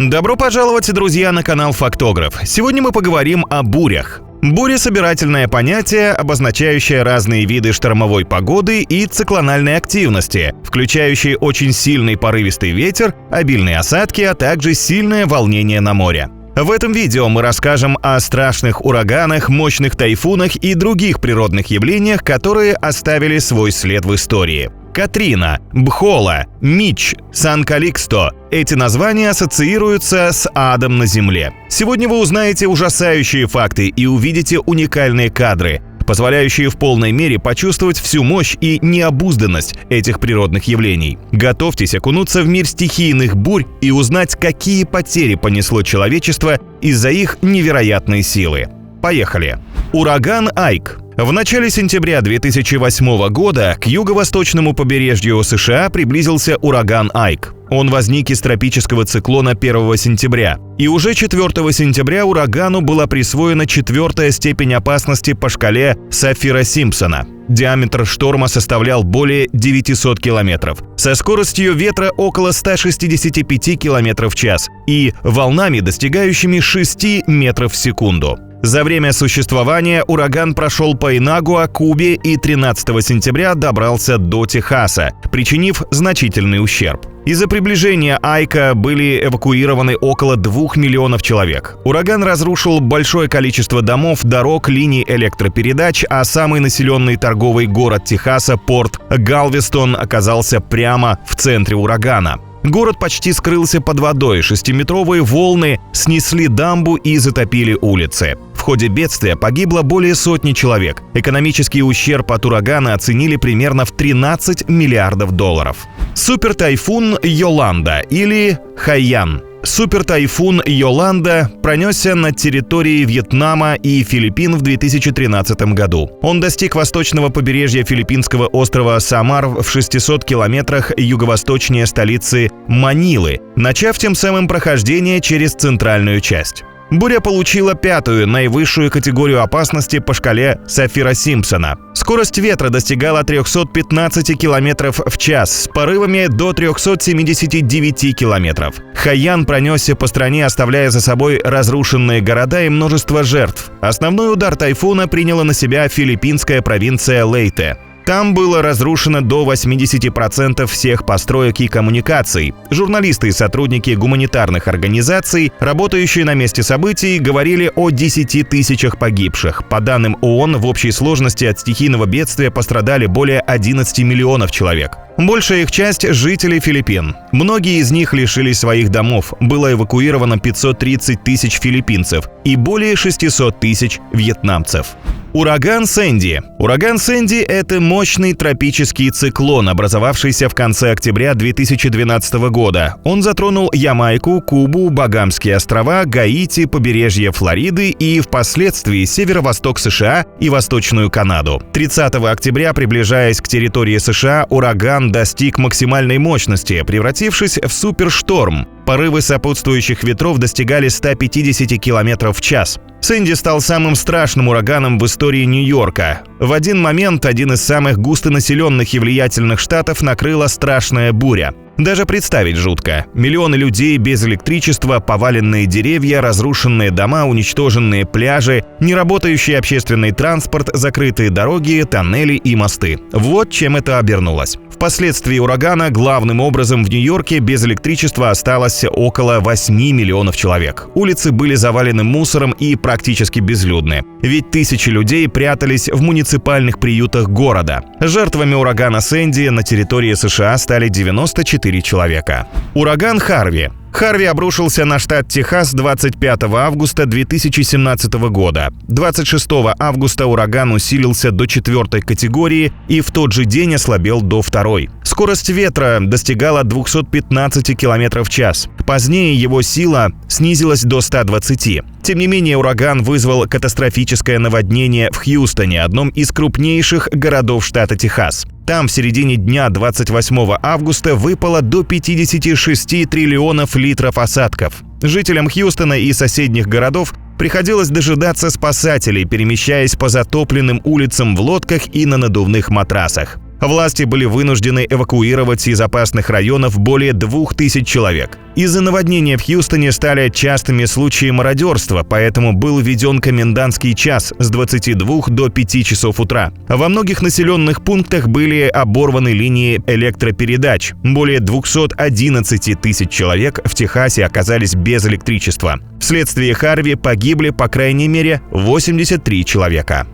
Добро пожаловать, друзья, на канал Фактограф. Сегодня мы поговорим о бурях. Буря – собирательное понятие, обозначающее разные виды штормовой погоды и циклональной активности, включающие очень сильный порывистый ветер, обильные осадки, а также сильное волнение на море. В этом видео мы расскажем о страшных ураганах, мощных тайфунах и других природных явлениях, которые оставили свой след в истории. Катрина, Бхола, Митч, Сан-Каликсто – эти названия ассоциируются с адом на земле. Сегодня вы узнаете ужасающие факты и увидите уникальные кадры, позволяющие в полной мере почувствовать всю мощь и необузданность этих природных явлений. Готовьтесь окунуться в мир стихийных бурь и узнать, какие потери понесло человечество из-за их невероятной силы. Поехали! Ураган Айк. В начале сентября 2008 года к юго-восточному побережью США приблизился ураган Айк. Он возник из тропического циклона 1 сентября. И уже 4 сентября урагану была присвоена 4-я степень опасности по шкале Саффира-Симпсона. Диаметр шторма составлял более 900 километров, со скоростью ветра около 165 километров в час и волнами, достигающими 6 метров в секунду. За время существования ураган прошел по Инагуа, Кубе и 13 сентября добрался до Техаса, причинив значительный ущерб. Из-за приближения Айка были эвакуированы около 2 миллионов человек. Ураган разрушил большое количество домов, дорог, линий электропередач, а самый населенный торговый город Техаса, порт Галвестон, оказался прямо в центре урагана. Город почти скрылся под водой, 6-метровые волны снесли дамбу и затопили улицы. В ходе бедствия погибло более сотни человек. Экономический ущерб от урагана оценили примерно в $13 миллиардов. Супертайфун Йоланда или Хайян. Супертайфун Йоланда пронесся над территорией Вьетнама и Филиппин в 2013 году. Он достиг восточного побережья филиппинского острова Самар в 600 километрах юго-восточнее столицы Манилы, начав тем самым прохождение через центральную часть. Буря получила 5-ю, наивысшую категорию опасности по шкале Саффира-Симпсона. Скорость ветра достигала 315 километров в час с порывами до 379 километров. Хайян пронесся по стране, оставляя за собой разрушенные города и множество жертв. Основной удар тайфуна приняла на себя филиппинская провинция Лейте. Там было разрушено до 80% всех построек и коммуникаций. Журналисты и сотрудники гуманитарных организаций, работающие на месте событий, говорили о 10 тысячах погибших. По данным ООН, в общей сложности от стихийного бедствия пострадали более 11 миллионов человек. Большая их часть – жители Филиппин. Многие из них лишились своих домов. Было эвакуировано 530 тысяч филиппинцев и более 600 тысяч вьетнамцев. Ураган Сэнди. Ураган Сэнди – это мощный тропический циклон, образовавшийся в конце октября 2012 года. Он затронул Ямайку, Кубу, Багамские острова, Гаити, побережье Флориды и впоследствии северо-восток США и Восточную Канаду. 30 октября, приближаясь к территории США, ураган достиг максимальной мощности, превратившись в супершторм. Порывы сопутствующих ветров достигали 150 км в час. Сэнди стал самым страшным ураганом в истории Нью-Йорка. В один момент один из самых густонаселенных и влиятельных штатов накрыла страшная буря. Даже представить жутко. Миллионы людей без электричества, поваленные деревья, разрушенные дома, уничтоженные пляжи, неработающий общественный транспорт, закрытые дороги, тоннели и мосты. Вот чем это обернулось. Впоследствии урагана главным образом в Нью-Йорке без электричества осталось около 8 миллионов человек. Улицы были завалены мусором и практически безлюдны. Ведь тысячи людей прятались в муниципальных приютах города. Жертвами урагана Сэнди на территории США стали 94 человека. Ураган Харви. Харви обрушился на штат Техас 25 августа 2017 года. 26 августа ураган усилился до 4-й категории и в тот же день ослабел до 2-й. Скорость ветра достигала 215 км в час. Позднее его сила снизилась до 120. Тем не менее, ураган вызвал катастрофическое наводнение в Хьюстоне, одном из крупнейших городов штата Техас. Там в середине дня 28 августа выпало до 56 триллионов литров осадков. Жителям Хьюстона и соседних городов приходилось дожидаться спасателей, перемещаясь по затопленным улицам в лодках и на надувных матрасах. Власти были вынуждены эвакуировать из опасных районов более 2000 человек. Из-за наводнения в Хьюстоне стали частыми случаи мародерства, поэтому был введен комендантский час с 22 до 5 часов утра. Во многих населенных пунктах были оборваны линии электропередач. Более 211 тысяч человек в Техасе оказались без электричества. Вследствие Харви погибли по крайней мере 83 человека.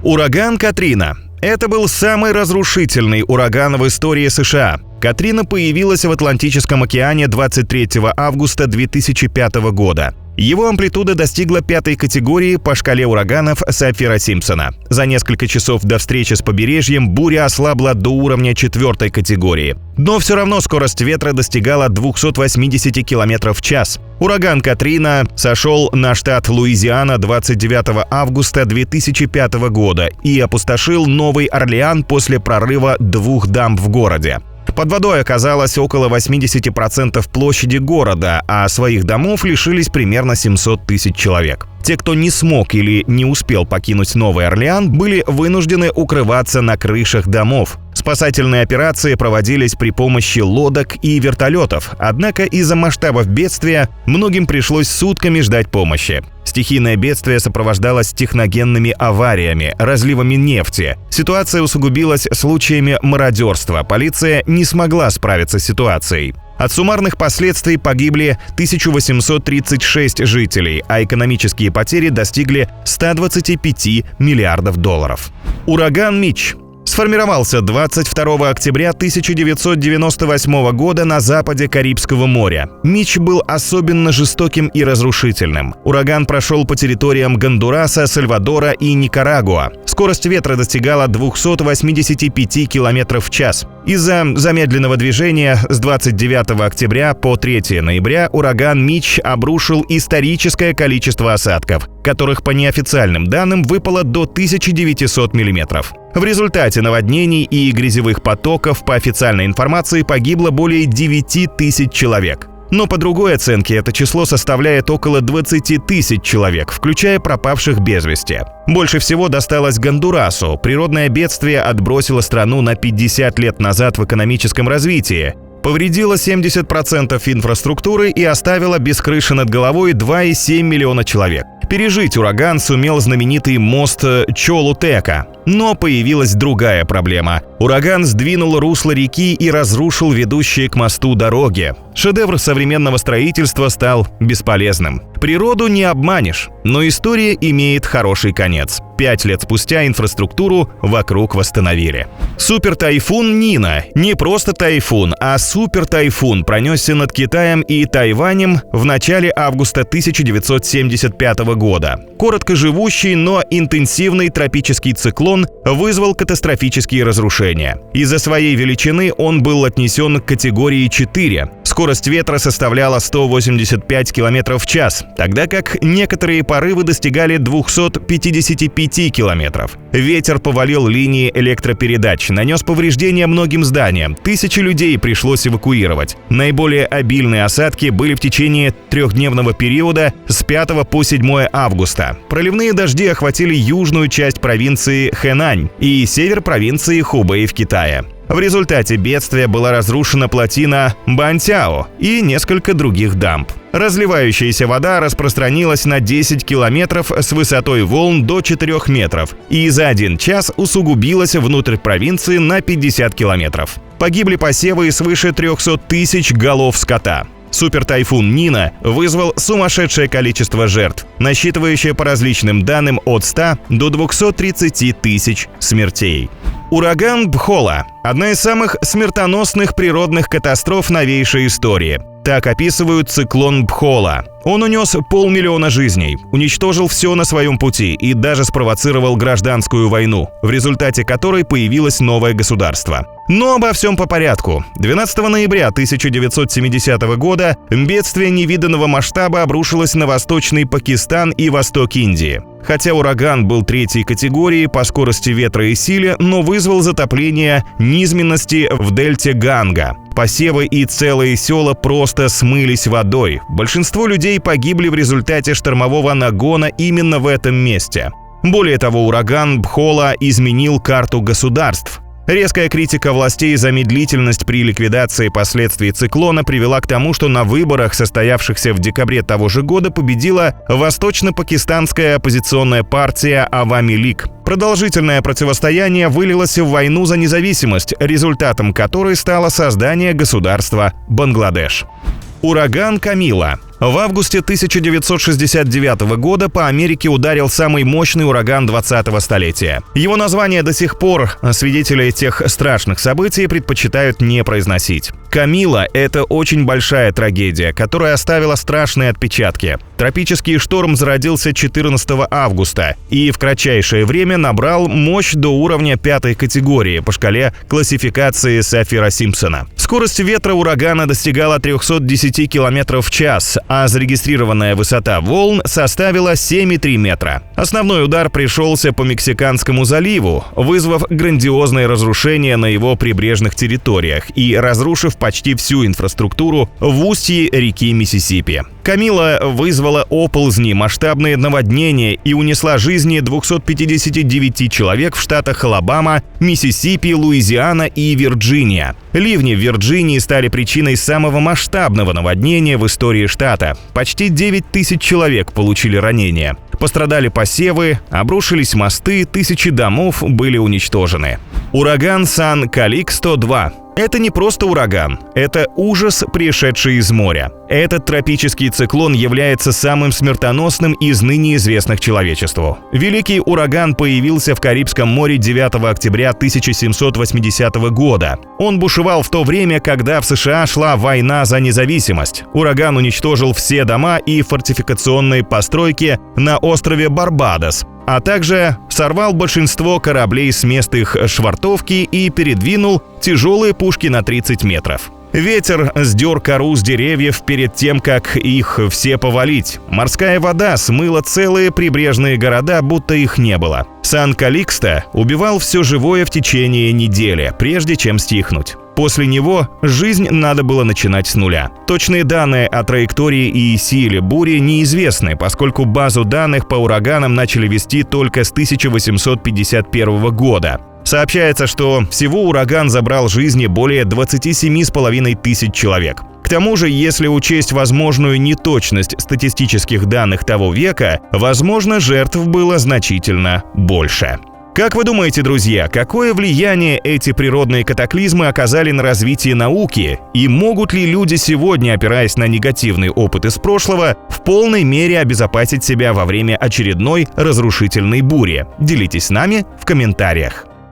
Ураган Катрина. Это был самый разрушительный ураган в истории США. Катрина появилась в Атлантическом океане 23 августа 2005 года. Его амплитуда достигла 5-й категории по шкале ураганов Саффира-Симпсона. За несколько часов до встречи с побережьем буря ослабла до уровня 4-й категории. Но все равно скорость ветра достигала 280 км в час. Ураган Катрина сошел на штат Луизиана 29 августа 2005 года и опустошил Новый Орлеан после прорыва 2 дамб в городе. Под водой оказалось около 80% площади города, а своих домов лишились примерно 700 тысяч человек. Те, кто не смог или не успел покинуть Новый Орлеан, были вынуждены укрываться на крышах домов. Спасательные операции проводились при помощи лодок и вертолетов, однако из-за масштабов бедствия многим пришлось сутками ждать помощи. Стихийное бедствие сопровождалось техногенными авариями, разливами нефти. Ситуация усугубилась случаями мародерства. Полиция не смогла справиться с ситуацией. От суммарных последствий погибли 1836 жителей, а экономические потери достигли 125 миллиардов долларов. Ураган Митч сформировался 22 октября 1998 года на западе Карибского моря. Митч был особенно жестоким и разрушительным. Ураган прошел по территориям Гондураса, Сальвадора и Никарагуа. Скорость ветра достигала 285 км в час. Из-за замедленного движения с 29 октября по 3 ноября ураган Митч обрушил историческое количество осадков, которых по неофициальным данным выпало до 1900 мм. В результате наводнений и грязевых потоков, по официальной информации, погибло более 9 тысяч человек. Но по другой оценке это число составляет около 20 тысяч человек, включая пропавших без вести. Больше всего досталось Гондурасу. Природное бедствие отбросило страну на 50 лет назад в экономическом развитии, повредило 70% инфраструктуры и оставило без крыши над головой 2,7 миллиона человек. Пережить ураган сумел знаменитый мост Чолутека. Но появилась другая проблема. Ураган сдвинул русло реки и разрушил ведущие к мосту дороги. Шедевр современного строительства стал бесполезным. Природу не обманешь, но история имеет хороший конец. 5 лет спустя инфраструктуру вокруг восстановили. Супертайфун Нина. Не просто тайфун, а супертайфун пронесся над Китаем и Тайванем в начале августа 1975 года. Короткоживущий, но интенсивный тропический циклон вызвал катастрофические разрушения. Из-за своей величины он был отнесен к категории 4. Скорость ветра составляла 185 км в час, тогда как некоторые порывы достигали 255 км. Ветер повалил линии электропередач, нанес повреждения многим зданиям, тысячи людей пришлось эвакуировать. Наиболее обильные осадки были в течение 3-дневного периода с 5 по 7 августа. Проливные дожди охватили южную часть провинции Хэнань и север провинции Хубэй в Китае. В результате бедствия была разрушена плотина Бантяо и несколько других дамб. Разливающаяся вода распространилась на 10 километров с высотой волн до 4 метров и за 1 час усугубилась внутрь провинции на 50 километров. Погибли посевы свыше 300 тысяч голов скота. Супертайфун Нина вызвал сумасшедшее количество жертв, насчитывающее по различным данным от 100 до 230 тысяч смертей. Ураган Бхола – одна из самых смертоносных природных катастроф новейшей истории. Так описывают циклон Бхола. Он унес 500 000 жизней, уничтожил все на своем пути и даже спровоцировал гражданскую войну, в результате которой появилось новое государство. Но обо всем по порядку. 12 ноября 1970 года бедствие невиданного масштаба обрушилось на Восточный Пакистан и восток Индии. Хотя ураган был 3-й категории по скорости ветра и силе, но вызвал затопление низменности в дельте Ганга. Посевы и целые села просто смылись водой. Большинство людей погибли в результате штормового нагона именно в этом месте. Более того, ураган Бхола изменил карту государств. Резкая критика властей за медлительность при ликвидации последствий циклона привела к тому, что на выборах, состоявшихся в декабре того же года, победила восточно-пакистанская оппозиционная партия Авами Лиг. Продолжительное противостояние вылилось в войну за независимость, результатом которой стало создание государства Бангладеш. Ураган Камила. В августе 1969 года по Америке ударил самый мощный ураган 20-го столетия. Его название до сих пор свидетели тех страшных событий предпочитают не произносить. Камила – это очень большая трагедия, которая оставила страшные отпечатки. Тропический шторм зародился 14 августа и в кратчайшее время набрал мощь до уровня 5-й категории по шкале классификации Саффира-Симпсона. Скорость ветра урагана достигала 310 км в час, а зарегистрированная высота волн составила 7,3 метра. Основной удар пришелся по Мексиканскому заливу, вызвав грандиозные разрушения на его прибрежных территориях и разрушив почти всю инфраструктуру в устье реки Миссисипи. Камила вызвала оползни, масштабные наводнения и унесла жизни 259 человек в штатах Алабама, Миссисипи, Луизиана и Вирджиния. Ливни в Вирджинии стали причиной самого масштабного наводнения в истории штата. Почти 9 тысяч человек получили ранения. Пострадали посевы, обрушились мосты, тысячи домов были уничтожены. Ураган Сан-Каликсто-2. Это не просто ураган, это ужас, пришедший из моря. Этот тропический циклон является самым смертоносным из ныне известных человечеству. Великий ураган появился в Карибском море 9 октября 1780 года. Он бушевал в то время, когда в США шла война за независимость. Ураган уничтожил все дома и фортификационные постройки на острове Барбадос, а также сорвал большинство кораблей с мест их швартовки и передвинул тяжелые пушки на 30 метров. Ветер сдер кору с деревьев перед тем, как их все повалить. Морская вода смыла целые прибрежные города, будто их не было. Сан-Каликсто убивал все живое в течение недели, прежде чем стихнуть. После него жизнь надо было начинать с нуля. Точные данные о траектории и силе бури неизвестны, поскольку базу данных по ураганам начали вести только с 1851 года. Сообщается, что всего ураган забрал жизни более 27,5 тысяч человек. К тому же, если учесть возможную неточность статистических данных того века, возможно, жертв было значительно больше. Как вы думаете, друзья, какое влияние эти природные катаклизмы оказали на развитие науки? И могут ли люди сегодня, опираясь на негативный опыт из прошлого, в полной мере обезопасить себя во время очередной разрушительной бури? Делитесь с нами в комментариях.